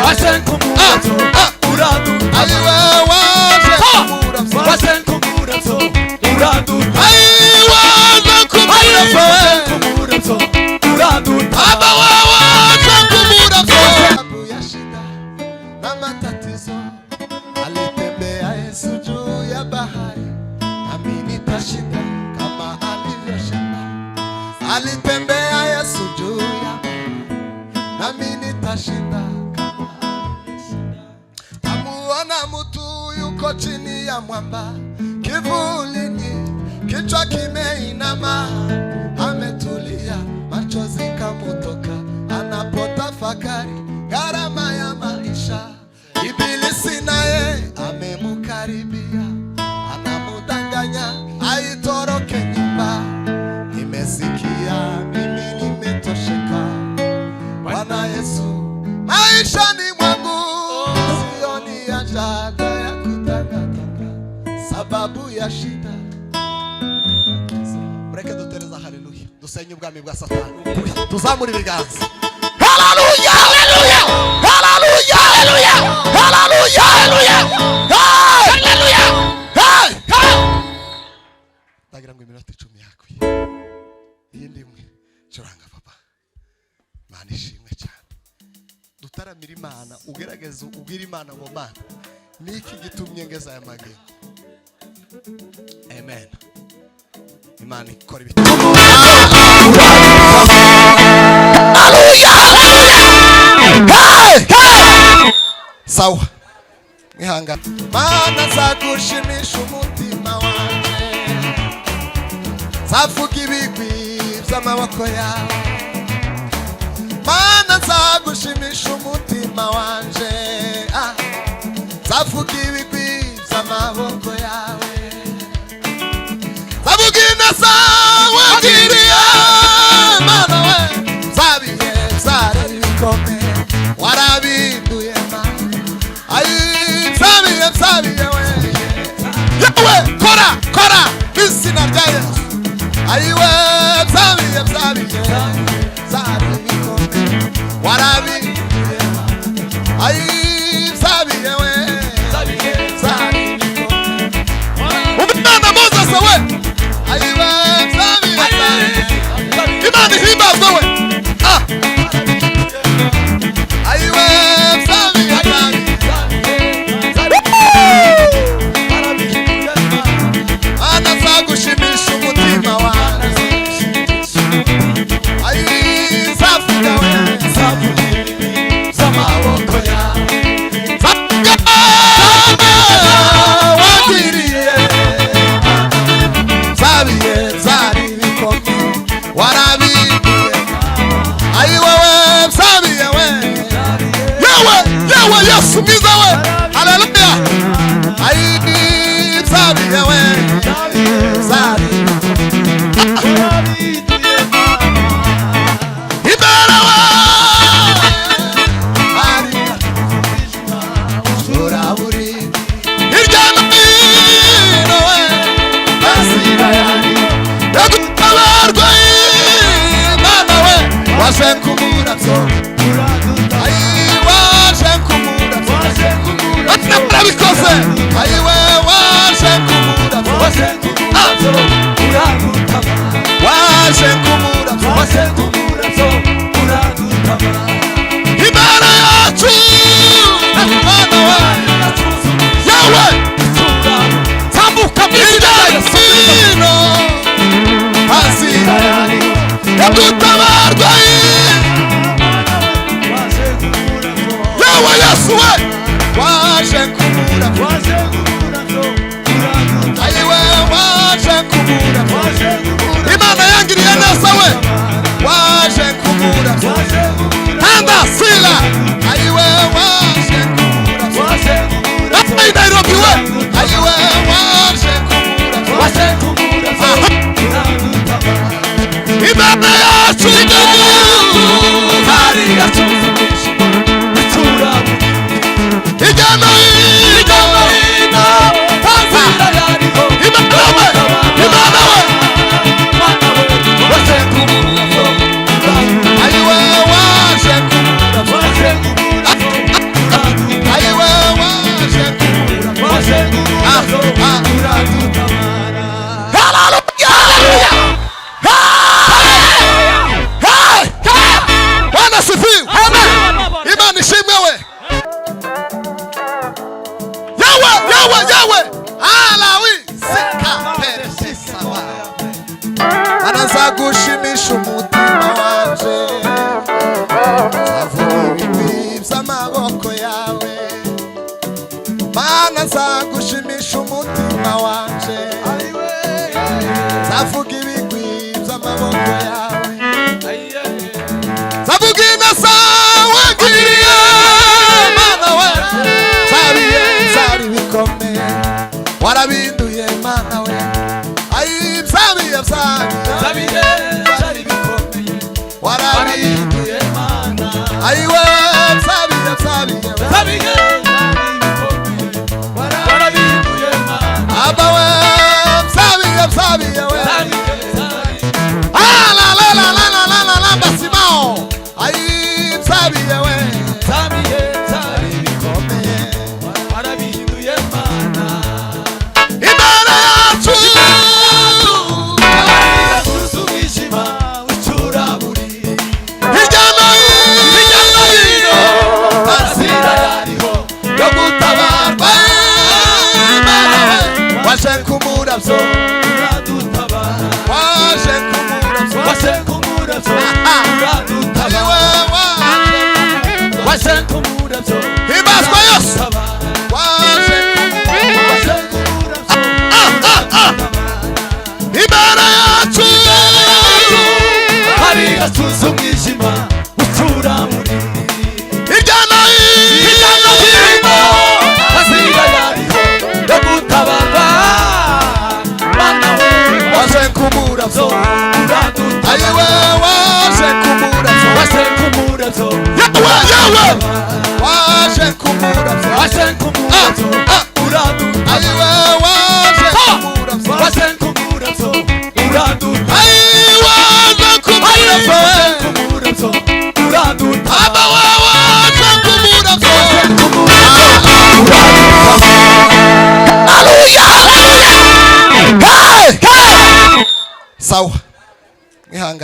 waje kumurabya uradu ayiwe waje kumurabya waje kumurabya uradu ayiwe waje kumurabya uradu aba waje kumurabya sababu ya shida na matatizo alitembea Yesu juu ya bahari nami nitashinda kama alivyoshinda alitembea Yesu juu ya nami nitashinda kama alishinda. Amuona mtu yuko chini ya mwamba kivulini, kichwa kimeinama, ametulia, machozi kamutoka, anapotafakari gharama ya maisha. Ibilisi naye amemkaribia, anamudanganya aitoroke nyumba. Nimesikia mimi nimetosheka, Bwana Yesu maishani mwangu, sioni haja ya kutangatanga sababu ya shida. Mureke dutereza haleluya, dusenye ubwami bwa Satani, tuzamura ibiganza. Haleluya, haleluya, haleluya, haleluya, haleluya, haleluya, haleluya. Tagira ngo iminota 10 yakwi iyindi imwe curanga papa. Mana ishimwe cyane, dutaramira Imana, ugerageza ubwira Imana ngo Mana niki gitumye ngeza aya magengo. Amen. Imana ikora ibiti. Haleluya, haleluya. Sawa ngihanga Mana zagushimisha umutima wanje, zavuga ibigwi by'amaboko yawe. Mana zagushimisha umutima wanje, zavuga ibigwi by'amaboko yawe. Zavuga ineza wagiriye Mana we, zabihe zari bikomeye warabinduye Mana. Ayi zabihe we yewe kora izina rya Yesu. Ayiwe zabihe zari bikomeye warabinduye Mana. Ayi zabihe we zari bikomeye umwana Moses we. Ayiwe zabihe Imana ihimbazwe we. Ayiwe zabihe Mana zagushimisha umutima wanjye. Ayi zavuga we z'amaboko yawe, wagiriye zabihe zari bikomeye warabinduye. Ayi wowe zabihe we yewe Yesu mwiza we. Haleluya. Ayi zabihe we zari ibera we uraburi hirya no hino we yagutabarwa Imana we. Waje kumurabyo ayi waje kumurabyo atinabikoze. Ayi we waje kumurabyo Mana nzagushimisha umutima wanje zavuga ibigwi by'amaboko yawe zavuga ineza wagiriye Mana we zari bikomeye warabinduye Mana we ayi byabiye zari bikomeye warabinduye Mana ayi we byabiye Aba we byabiye we la basimao ayi byabiye we zari bikomeye warabinduye Mana Imana yacu tuzumishima ucura buri hirya no hino azira yariho yo gutabarwa waje kumuravyo uradutabara waje kumuravyo uradutabara waje kumuravyo ibaswa yose waje Imana yacu hari atuza umwijima ucura muri hirya no hino azira yariho yo gutabarwa Mana we waje kumuravyo uradutabara ayiwe waje kumuravyo yawe waje kumuravyo uradutabara ayiwe waje kumuravyo uradutabara ayiwe waje kumuravyo aba waje kumuravyo haleluya sawa mwihanga